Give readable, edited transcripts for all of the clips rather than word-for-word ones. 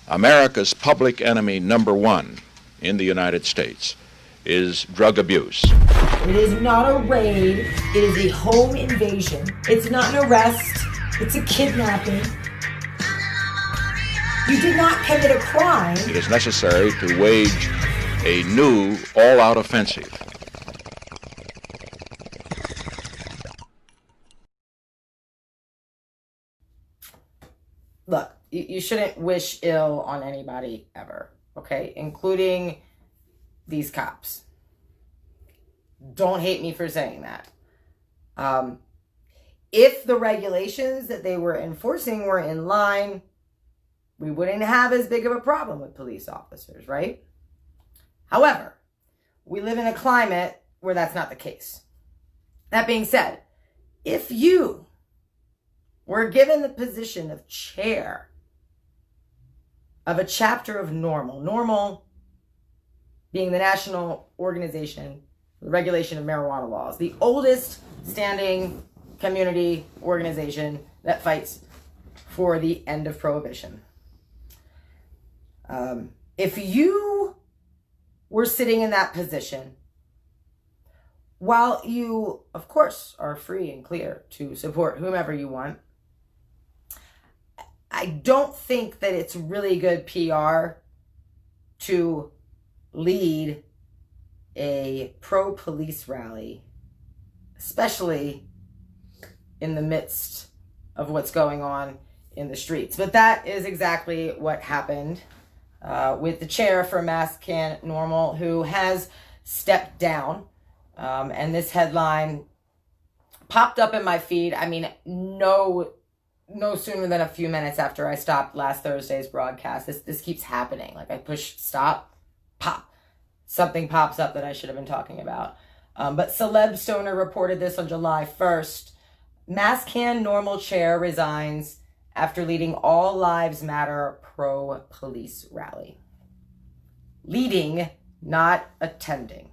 America's public enemy number one in the United States is drug abuse. It is not a raid. It is a home invasion. It's not an arrest. It's a kidnapping. You did not commit a crime. It is necessary to wage a new all-out offensive. Look, you shouldn't wish ill on anybody ever, okay? Including these cops. Don't hate me for saying that. If the regulations that they were enforcing were in line, we wouldn't have as big of a problem with police officers, right? However, we live in a climate where that's not the case. That being said, if you were given the position of chair of a chapter of NORML, NORML being the National Organization for the Regulation of Marijuana Laws, the oldest standing community organization that fights for the end of prohibition. If you were sitting in that position, while you, of course, are free and clear to support whomever you want, I don't think that it's really good PR to lead a pro-police rally, especially in the midst of what's going on in the streets. But that is exactly what happened with the chair for MassCann NORML, who has stepped down. And this headline popped up in my feed. I mean, no sooner than a few minutes after I stopped last Thursday's broadcast. This keeps happening. Like, I push stop, pop. Something pops up that I should have been talking about. But Celeb Stoner reported this on July 1st. MassCann NORML chair resigns after leading All Lives Matter pro-police rally. Leading, not attending.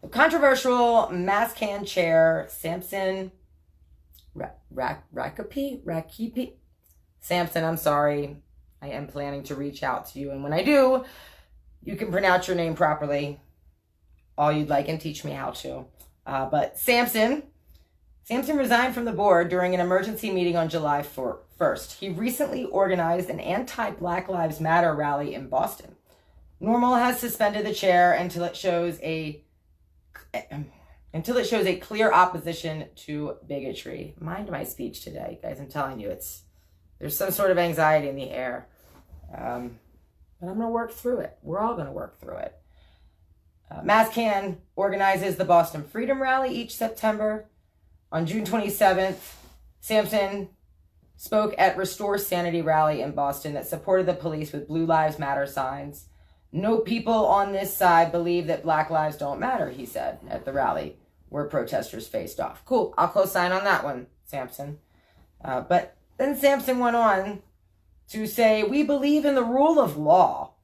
The controversial MassCann chair, Samson Rakipi? Samson, I'm sorry. I am planning to reach out to you. And when I do, you can pronounce your name properly. All you'd like, and teach me how to. But Samson resigned from the board during an emergency meeting on July 1st. He recently organized an anti-Black Lives Matter rally in Boston. NORML has suspended the chair until it shows a clear opposition to bigotry. Mind my speech today, guys. I'm telling you, there's some sort of anxiety in the air. But I'm going to work through it. We're all going to work through it. MassCann organizes the Boston Freedom Rally each September. On June 27th, Samson spoke at Restore Sanity rally in Boston that supported the police with Blue Lives Matter signs. No people on this side believe that Black lives don't matter, he said at the rally where protesters faced off. Cool, I'll co-sign on that one, Samson. But then Samson went on to say, we believe in the rule of law.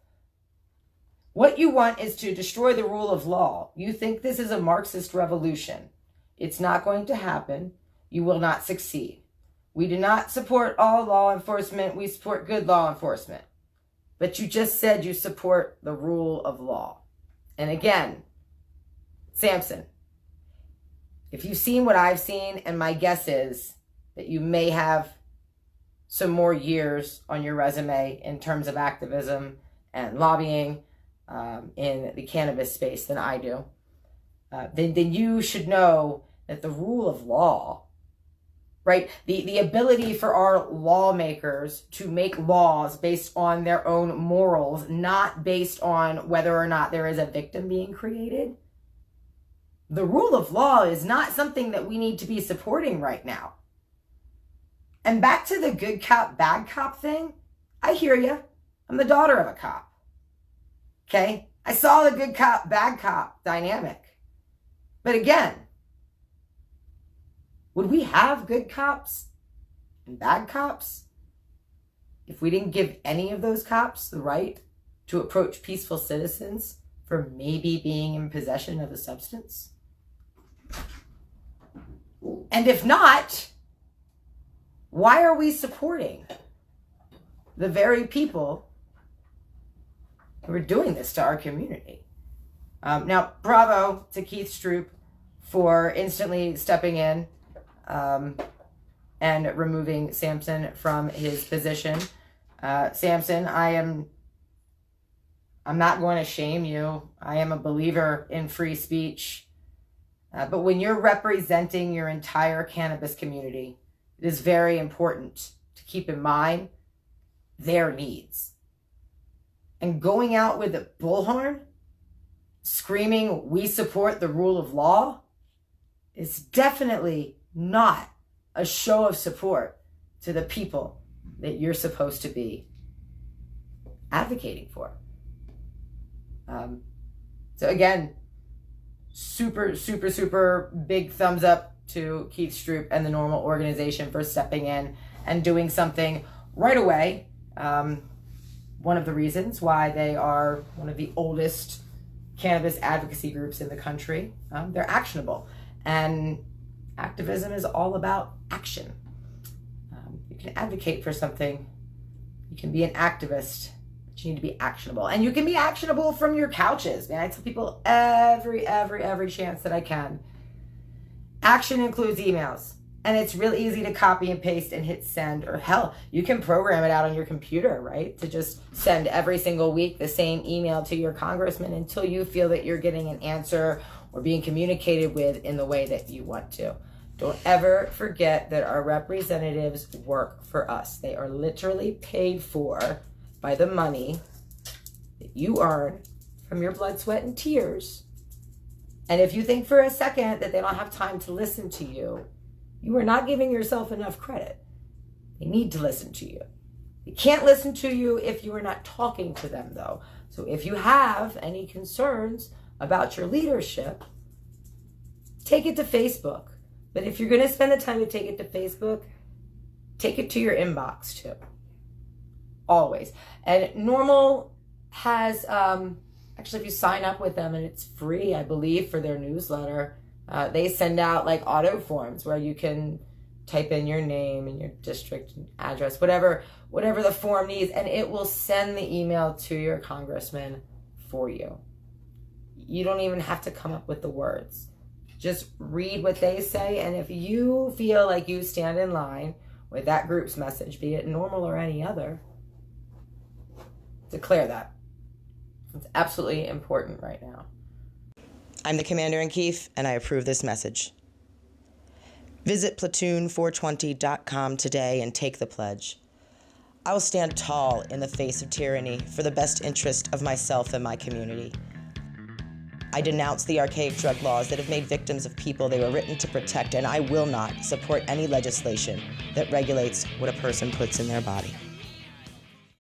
What you want is to destroy the rule of law. You think this is a Marxist revolution. It's not going to happen. You will not succeed. We do not support all law enforcement. We support good law enforcement. But you just said you support the rule of law. And again, Samson, if you've seen what I've seen, and my guess is that you may have some more years on your resume in terms of activism and lobbying in the cannabis space than I do, then you should know that the rule of law, right? The ability for our lawmakers to make laws based on their own morals, not based on whether or not there is a victim being created. The rule of law is not something that we need to be supporting right now. And back to the good cop, bad cop thing, I hear you. I'm the daughter of a cop. Okay? I saw the good cop, bad cop dynamic. But again, would we have good cops and bad cops if we didn't give any of those cops the right to approach peaceful citizens for maybe being in possession of a substance? And if not, why are we supporting the very people who are doing this to our community. Now, bravo to Keith Stroop for instantly stepping in and removing Sampson from his position. Sampson, I'm not going to shame you. I am a believer in free speech. But when you're representing your entire cannabis community, it is very important to keep in mind their needs. And going out with a bullhorn, screaming, "We support the rule of law," is definitely not a show of support to the people that you're supposed to be advocating for. So again, super, super, super big thumbs up to Keith Stroop and the NORML organization for stepping in and doing something right away. One of the reasons why they are one of the oldest cannabis advocacy groups in the country. They're actionable. And activism is all about action. You can advocate for something. You can be an activist. But you need to be actionable. And you can be actionable from your couches. Man, I tell people every chance that I can. Action includes emails. And it's real easy to copy and paste and hit send. Or hell, you can program it out on your computer, right? To just send every single week the same email to your congressman until you feel that you're getting an answer or being communicated with in the way that you want to. Don't ever forget that our representatives work for us. They are literally paid for by the money that you earn from your blood, sweat, and tears. And if you think for a second that they don't have time to listen to you, you are not giving yourself enough credit. They need to listen to you. They can't listen to you if you are not talking to them, though. So if you have any concerns about your leadership, take it to Facebook. But if you're going to spend the time to take it to Facebook, take it to your inbox too. Always. And NORML has, actually, if you sign up with them, and it's free, I believe, for their newsletter, they send out like auto forms where you can type in your name and your district and address, whatever the form needs, and it will send the email to your congressman for you. You don't even have to come up with the words. Just read what they say, and if you feel like you stand in line with that group's message, be it NORML or any other, declare that. It's absolutely important right now. I'm the Commander-in-Chief, and I approve this message. Visit platoon420.com today and take the pledge. I will stand tall in the face of tyranny for the best interest of myself and my community. I denounce the archaic drug laws that have made victims of people they were written to protect, and I will not support any legislation that regulates what a person puts in their body.